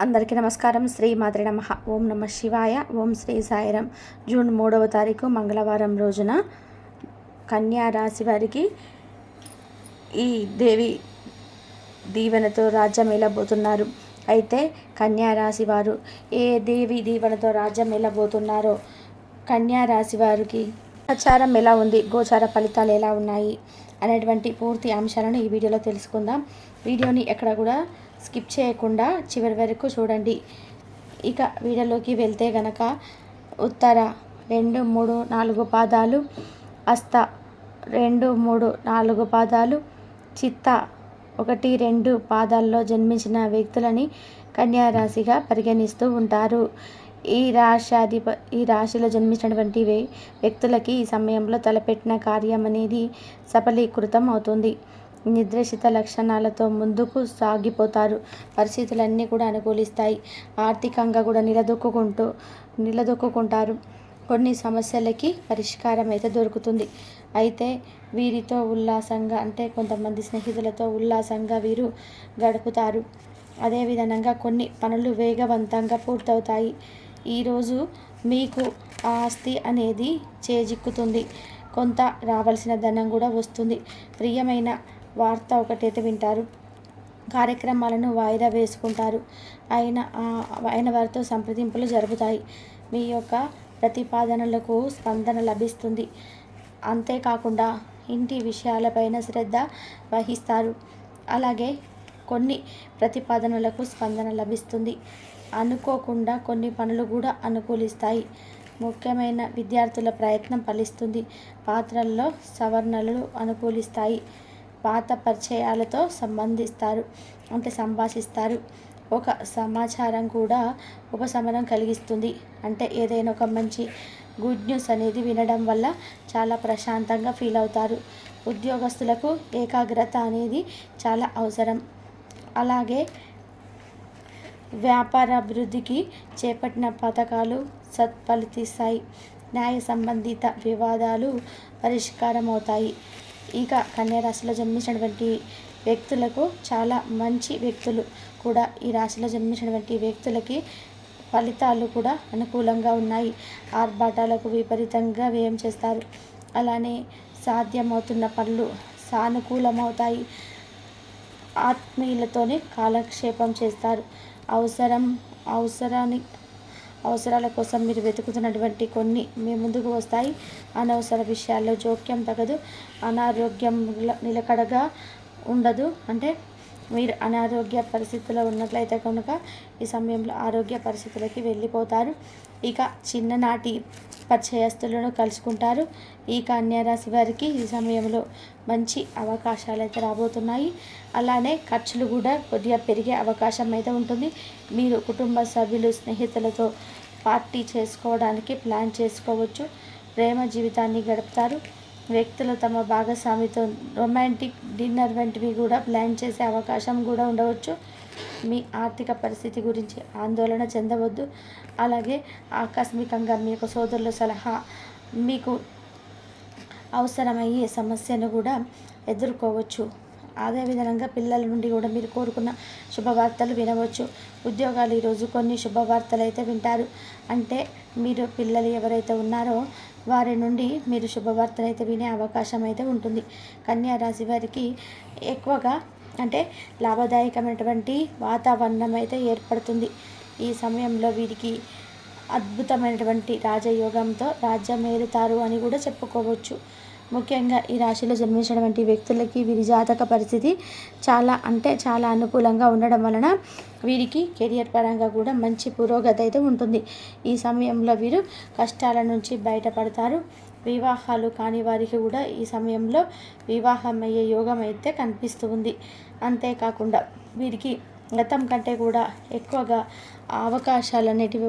అందరికీ నమస్కారం. శ్రీ మాత్రే నమః. ఓం నమ శివాయ. ఓం శ్రీ సాయిరం. జూన్ 3వ తారీఖు మంగళవారం రోజున కన్యా రాశి వారికి ఈ దేవి దీవెనతో రాజ్యం వెళ్ళబోతున్నారు. అయితే కన్యా రాశి వారు ఏ దేవి దీవెనతో రాజ్యం వెళ్ళబోతున్నారో, కన్యా రాశి వారికి ప్రచారం ఎలా ఉంది, గోచార ఫలితాలు ఎలా ఉన్నాయి అనేటువంటి పూర్తి అంశాలను ఈ వీడియోలో తెలుసుకుందాం. వీడియోని ఎక్కడ కూడా స్కిప్ చేయకుండా చివరి వరకు చూడండి. ఇక వీడియోలోకి వెళ్తే గనక ఉత్తర 2, 3, 4 పాదాలు, హస్త 2, 3, 4 పాదాలు, చిత్త 1, 2 పాదాల్లో జన్మించిన వ్యక్తులని కన్యా రాశిగా పరిగణిస్తూ ఉంటారు. ఈ రాశిలో జన్మించినటువంటి వ్యక్తులకి ఈ సమయంలో తలపెట్టిన కార్యం అనేది సఫలీకృతం అవుతుంది. నిర్దేశిత లక్షణాలతో ముందుకు సాగిపోతారు. పరిస్థితులన్నీ కూడా అనుకూలిస్తాయి. ఆర్థికంగా కూడా నిలదొక్కుంటారు. కొన్ని సమస్యలకి పరిష్కారం అయితే దొరుకుతుంది. అయితే వీరితో ఉల్లాసంగా, అంటే కొంతమంది స్నేహితులతో ఉల్లాసంగా వీరు గడుపుతారు. అదేవిధంగా కొన్ని పనులు వేగవంతంగా పూర్తవుతాయి. ఈరోజు మీకు ఆస్తి అనేది చేజిక్కుతుంది. కొంత రావాల్సిన ధనం కూడా వస్తుంది. ప్రియమైన వార్త ఒకటైతే వింటారు. కార్యక్రమాలను వాయిదా వేసుకుంటారు. అయిన వారితో సంప్రదింపులు జరుపుతాయి. మీ యొక్క ప్రతిపాదనలకు స్పందన లభిస్తుంది. అంతేకాకుండా ఇంటి విషయాలపైన శ్రద్ధ వహిస్తారు. అలాగే కొన్ని ప్రతిపాదనలకు స్పందన లభిస్తుంది. అనుకోకుండా కొన్ని పనులు కూడా అనుకూలిస్తాయి. ముఖ్యమైన విద్యార్థుల ప్రయత్నం ఫలిస్తుంది. పాత్రల్లో సవరణలు అనుకూలిస్తాయి. పాత పరిచయాలతో సంభాషిస్తారు. ఒక సమాచారం కూడా ఉపశమనం కలిగిస్తుంది. అంటే ఏదైనా ఒక మంచి గుడ్ న్యూస్ అనేది వినడం వల్ల చాలా ప్రశాంతంగా ఫీల్ అవుతారు. ఉద్యోగస్తులకు ఏకాగ్రత అనేది చాలా అవసరం. అలాగే వ్యాపారాభివృద్ధికి చేపట్టిన పథకాలు సత్ఫలిస్తాయి. న్యాయ సంబంధిత వివాదాలు పరిష్కారం అవుతాయి. ఇక కన్యా రాశిలో జన్మించినటువంటి వ్యక్తులకు చాలా మంచి వ్యక్తులు కూడా ఈ రాశిలో జన్మించినటువంటి వ్యక్తులకి ఫలితాలు కూడా అనుకూలంగా ఉన్నాయి. ఆర్భాటాలకు విపరీతంగా వ్యయం చేస్తారు. అలానే సాధ్యమవుతున్న పనులు సానుకూలమవుతాయి. ఆత్మీయులతోనే కాలక్షేపం చేస్తారు. అవసరాల కోసం మీరు వెతుకుతున్నటువంటి కొన్ని మీ ముందుకు వస్తాయి. అనవసర విషయాల్లో జోక్యం తగదు. అనారోగ్యం నిలకడగా ఉండదు. అంటే మీరు అనారోగ్య పరిస్థితుల్లో ఉన్నట్లయితే కనుక ఈ సమయంలో ఆరోగ్య పరిస్థితులకి వెళ్ళిపోతారు. ఇక చిన్ననాటి పరిచయస్తులను కలుసుకుంటారు. ఈ కన్యా రాశి వారికి ఈ సమయంలో మంచి అవకాశాలు అయితే రాబోతున్నాయి. అలానే ఖర్చులు కూడా కొద్దిగా పెరిగే అవకాశం అయితే ఉంటుంది. మీరు కుటుంబ సభ్యులు, స్నేహితులతో పార్టీ చేసుకోవడానికి ప్లాన్ చేసుకోవచ్చు. ప్రేమ జీవితాన్ని గడుపుతారు. వ్యక్తులు తమ భాగస్వామితో రొమాంటిక్ డిన్నర్ వంటివి కూడా ప్లాన్ చేసే అవకాశం కూడా ఉండవచ్చు. మీ ఆర్థిక పరిస్థితి గురించి ఆందోళన చెందవద్దు. అలాగే ఆకస్మికంగా మీ యొక్క సోదరుల సలహా మీకు అవసరమయ్యే సమస్యను కూడా ఎదుర్కోవచ్చు. అదేవిధంగా పిల్లల నుండి కూడా మీరు కోరుకున్న శుభవార్తలు వినవచ్చు. ఉద్యోగాలు ఈరోజు కొన్ని శుభవార్తలు అయితే వింటారు. అంటే మీరు పిల్లలు ఎవరైతే ఉన్నారో వారి నుండి మీరు శుభవార్తలు అయితే వినే అవకాశం అయితే ఉంటుంది. కన్యా రాశి వారికి ఎక్కువగా అంటే లాభదాయకమైనటువంటి వాతావరణం అయితే ఏర్పడుతుంది. ఈ సమయంలో వీరికి అద్భుతమైనటువంటి రాజయోగంతో రాజ్యమేలుతారు అని కూడా చెప్పుకోవచ్చు. ముఖ్యంగా ఈ రాశిలో జన్మించినటువంటి వ్యక్తులకి వీరి జాతక పరిస్థితి చాలా అనుకూలంగా ఉండడం వలన వీరికి కెరియర్ పరంగా కూడా మంచి పురోగతి అయితే ఉంటుంది. ఈ సమయంలో వీరు కష్టాల నుంచి బయటపడతారు. వివాహాలు కాని వారికి కూడా ఈ సమయంలో వివాహం అయ్యే యోగం అయితే కనిపిస్తూ ఉంది. అంతేకాకుండా వీరికి గతం కంటే కూడా ఎక్కువగా అవకాశాలు అనేటివి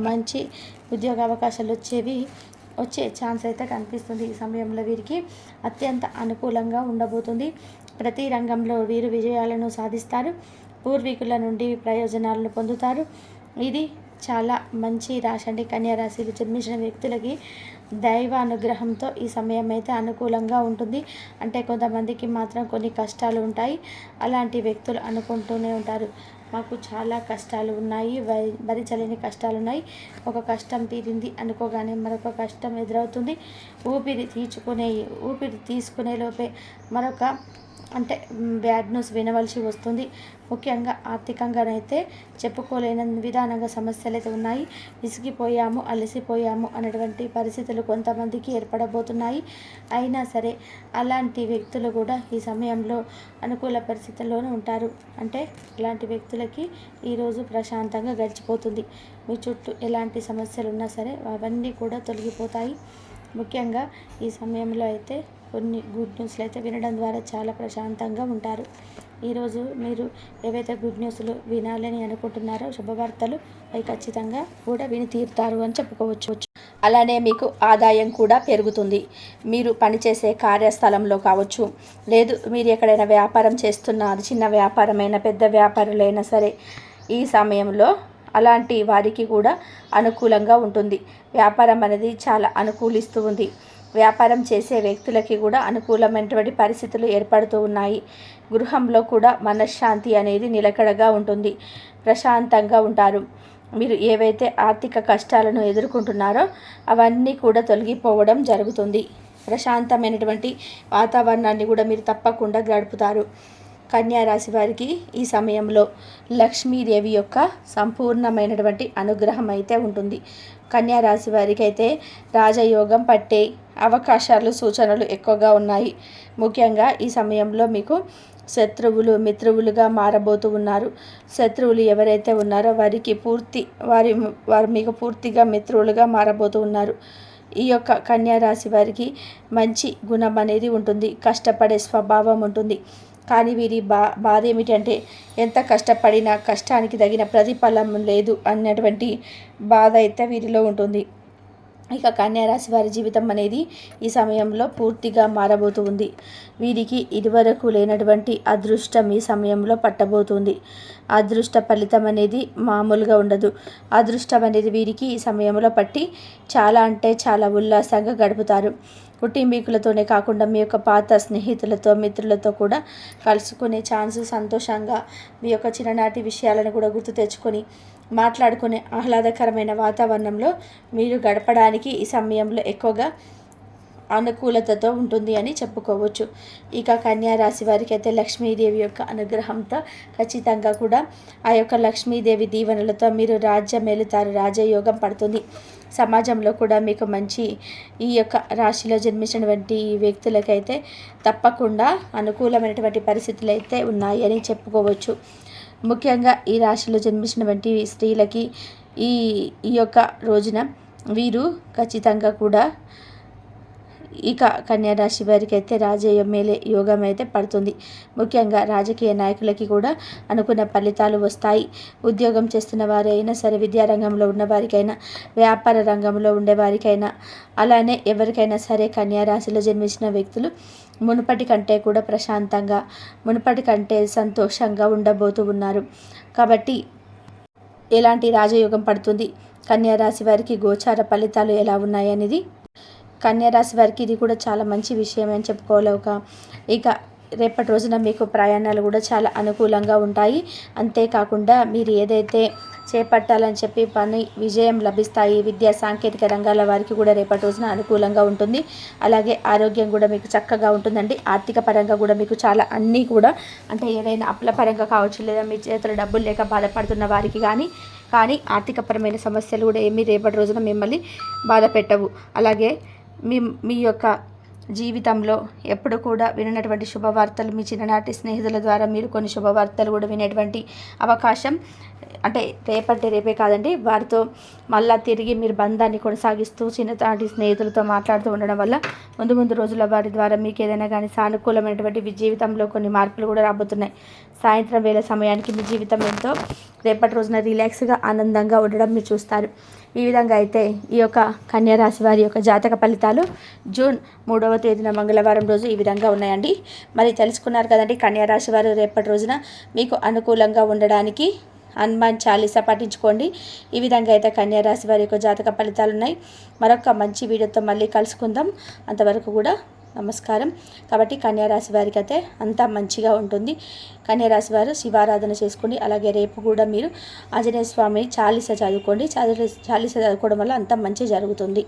మంచి ఉద్యోగ అవకాశాలు వచ్చే ఛాన్స్ అయితే కనిపిస్తుంది. ఈ సమయంలో వీరికి అత్యంత అనుకూలంగా ఉండబోతుంది. ప్రతి రంగంలో వీరు విజయాలను సాధిస్తారు. పూర్వీకుల నుండి ప్రయోజనాలను పొందుతారు. ఇది చాలా మంచి రాశి అండి. కన్యా రాశిలో జన్మించిన వ్యక్తులకి దైవానుగ్రహంతో ఈ సమయం అయితే అనుకూలంగా ఉంటుంది. అంటే కొంతమందికి మాత్రం కొన్ని కష్టాలు ఉంటాయి. అలాంటి వ్యక్తులు అనుకుంటూనే ఉంటారు, మాకు చాలా కష్టాలు ఉన్నాయి, భరించలేని కష్టాలు ఉన్నాయి. ఒక కష్టం తీరింది అనుకోగానే మరొక కష్టం ఎదురవుతుంది. ఊపిరి తీసుకునే లోపే మరొక అంటే బ్యాడ్ న్యూస్ వినవలసి వస్తుంది. ముఖ్యంగా ఆర్థికంగానైతే చెప్పుకోలేని విధానంగా సమస్యలు అయితే ఉన్నాయి. విసిగిపోయాము, అలసిపోయాము అనేటువంటి పరిస్థితులు కొంతమందికి ఏర్పడబోతున్నాయి. అయినా సరే అలాంటి వ్యక్తులు కూడా ఈ సమయంలో అనుకూల పరిస్థితుల్లోనే ఉంటారు. అంటే అలాంటి వ్యక్తులకి ఈరోజు ప్రశాంతంగా గడిచిపోతుంది. మీ చుట్టూ ఎలాంటి సమస్యలు ఉన్నా సరే అవన్నీ కూడా తొలగిపోతాయి. ముఖ్యంగా ఈ సమయంలో అయితే కొన్ని గుడ్ న్యూస్లు అయితే వినడం ద్వారా చాలా ప్రశాంతంగా ఉంటారు. ఈరోజు మీరు ఏవైతే గుడ్ న్యూస్లు వినాలని అనుకుంటున్నారో శుభవార్తలు అవి ఖచ్చితంగా కూడా విని తీరుతారు అని చెప్పుకోవచ్చు. అలానే మీకు ఆదాయం కూడా పెరుగుతుంది. మీరు పనిచేసే కార్యస్థలంలో కావచ్చు, లేదు మీరు ఎక్కడైనా వ్యాపారం చేస్తున్నా, అది చిన్న వ్యాపారమైనా పెద్ద వ్యాపారులైనా సరే ఈ సమయంలో అలాంటి వారికి కూడా అనుకూలంగా ఉంటుంది. వ్యాపారం అనేది చాలా అనుకూలిస్తూ ఉంది. వ్యాపారం చేసే వ్యక్తులకి కూడా అనుకూలమైనటువంటి పరిస్థితులు ఏర్పడుతూ ఉన్నాయి. గృహంలో కూడా మనశ్శాంతి అనేది నిలకడగా ఉంటుంది. ప్రశాంతంగా ఉంటారు. మీరు ఏవైతే ఆర్థిక కష్టాలను ఎదుర్కొంటున్నారో అవన్నీ కూడా తొలగిపోవడం జరుగుతుంది. ప్రశాంతమైనటువంటి వాతావరణాన్ని కూడా మీరు తప్పకుండా గడుపుతారు. కన్యా రాశి వారికి ఈ సమయంలో లక్ష్మీదేవి యొక్క సంపూర్ణమైనటువంటి అనుగ్రహం అయితే ఉంటుంది. కన్యా రాశి వారికి అయితే రాజయోగం పట్టే అవకాశాలు, సూచనలు ఎక్కువగా ఉన్నాయి. ముఖ్యంగా ఈ సమయంలో మీకు శత్రువులు మిత్రువులుగా మారబోతూ ఉన్నారు. శత్రువులు ఎవరైతే ఉన్నారో వారు మీకు పూర్తిగా మిత్రులుగా మారబోతూ ఉన్నారు. ఈ యొక్క కన్యా రాశి వారికి మంచి గుణం అనేది ఉంటుంది. కష్టపడే స్వభావం ఉంటుంది. కానీ వీరి బాధ ఏమిటంటే ఎంత కష్టపడినా కష్టానికి తగిన ప్రతిఫలం లేదు అన్నటువంటి బాధ అయితే వీరిలో ఉంటుంది. ఇక కన్యారాశి వారి జీవితం అనేది ఈ సమయంలో పూర్తిగా మారబోతూ ఉంది. వీరికి ఇదివరకు లేనటువంటి అదృష్టం ఈ సమయంలో పట్టబోతుంది. అదృష్ట ఫలితం అనేది మామూలుగా ఉండదు. అదృష్టం అనేది వీరికి ఈ సమయంలో పట్టి చాలా అంటే చాలా ఉల్లాసంగా గడుపుతారు. కుటుంబీకులతోనే కాకుండా మీ యొక్క పాత స్నేహితులతో, మిత్రులతో కూడా కలుసుకునే ఛాన్స్, సంతోషంగా మీ యొక్క చిన్ననాటి విషయాలను కూడా గుర్తు తెచ్చుకొని మాట్లాడుకునే ఆహ్లాదకరమైన వాతావరణంలో మీరు గడపడానికి ఈ సమయంలో ఎక్కువగా అనుకూలతతో ఉంటుంది అని చెప్పుకోవచ్చు. ఇక కన్యా రాశి వారికి అయితే లక్ష్మీదేవి యొక్క అనుగ్రహంతో ఖచ్చితంగా కూడా ఆ యొక్క లక్ష్మీదేవి దీవెనలతో మీరు రాజ్యం ఏలుతారు. రాజయోగం పడుతుంది. సమాజంలో కూడా మీకు మంచి ఈ యొక్క రాశిలో జన్మించినటువంటి వ్యక్తులకైతే తప్పకుండా అనుకూలమైనటువంటి పరిస్థితులు అయితే ఉన్నాయి అని చెప్పుకోవచ్చు. ముఖ్యంగా ఈ రాశిలో జన్మించినటువంటి స్త్రీలకి ఈ యొక్క రోజున వీరు ఖచ్చితంగా కూడా ఇక కన్యారాశి వారికి అయితే రాజయోగమేలే యోగం అయితే పడుతుంది. ముఖ్యంగా రాజకీయ నాయకులకి కూడా అనుకున్న ఫలితాలు వస్తాయి. ఉద్యోగం చేస్తున్న వారైనా సరే, విద్యారంగంలో ఉన్నవారికైనా, వ్యాపార రంగంలో ఉండేవారికైనా, అలానే ఎవరికైనా సరే కన్యారాశిలో జన్మించిన వ్యక్తులు మునుపటి కంటే కూడా ప్రశాంతంగా, మునుపటి కంటే సంతోషంగా ఉండబోతూ ఉన్నారు. కాబట్టి ఎలాంటి రాజయోగం పడుతుంది, కన్యారాశి వారికి గోచార ఫలితాలు ఎలా ఉన్నాయి అనేది కన్యారాశి వారికి ఇది కూడా చాలా మంచి విషయం అని చెప్పుకోలేక. ఇక రేపటి రోజున మీకు ప్రయాణాలు కూడా చాలా అనుకూలంగా ఉంటాయి. అంతేకాకుండా మీరు ఏదైతే చేపట్టాలని చెప్పి పని విజయం లభిస్తాయి. విద్యా సాంకేతిక రంగాల వారికి కూడా రేపటి రోజున అనుకూలంగా ఉంటుంది. అలాగే ఆరోగ్యం కూడా మీకు చక్కగా ఉంటుందండి. ఆర్థిక పరంగా కూడా మీకు చాలా అన్నీ కూడా అంటే ఏదైనా అప్పుల పరంగా కావచ్చు, లేదా మీ చేతుల డబ్బులు లేక బాధపడుతున్న వారికి కానీ ఆర్థికపరమైన సమస్యలు కూడా ఏమీ రేపటి రోజున మిమ్మల్ని బాధ పెట్టవు. అలాగే మీ యొక్క జీవితంలో ఎప్పుడు కూడా వినటువంటి శుభవార్తలు, మీ చిన్ననాటి స్నేహితుల ద్వారా మీరు కొన్ని శుభవార్తలు కూడా వినేటువంటి అవకాశం అంటే రేపే కాదండి, వారితో మళ్ళీ తిరిగి మీరు బంధాన్ని కొనసాగిస్తూ చిన్ననాటి స్నేహితులతో మాట్లాడుతూ ఉండడం వల్ల ముందు రోజుల వారి ద్వారా మీకు ఏదైనా కానీ సానుకూలమైనటువంటి మీ జీవితంలో కొన్ని మార్పులు కూడా రాబోతున్నాయి. సాయంత్రం వేళ సమయానికి మీ జీవితం ఎంతో రేపటి రోజున రిలాక్స్గా ఆనందంగా ఉండడం మీరు చూస్తారు. ఈ విధంగా అయితే ఈ యొక్క కన్యారాశి వారి యొక్క జాతక ఫలితాలు జూన్ 3వ తేదీన మంగళవారం రోజు ఈ విధంగా ఉన్నాయండి. మరి తెలుసుకున్నారు కదండి, కన్యారాశి వారు రేపటి రోజున మీకు అనుకూలంగా ఉండడానికి హనుమాన్ చాలీసా పఠించుకోండి. ఈ విధంగా అయితే కన్యారాశి వారి యొక్క జాతక ఫలితాలు ఉన్నాయి. మరొక మంచి వీడియోతో మళ్ళీ కలుసుకుందాం. అంతవరకు కూడా నమస్కారం. కాబట్టి కన్యారాశి వారికి అయితే అంతా మంచిగా ఉంటుంది. కన్యారాశి వారు శివారాధన చేసుకోండి. అలాగే రేపు కూడా మీరు ఆంజనేయ స్వామి చాలీస చదువుకోండి. చాలీస చదువుకోవడం వల్ల అంతా మంచి జరుగుతుంది.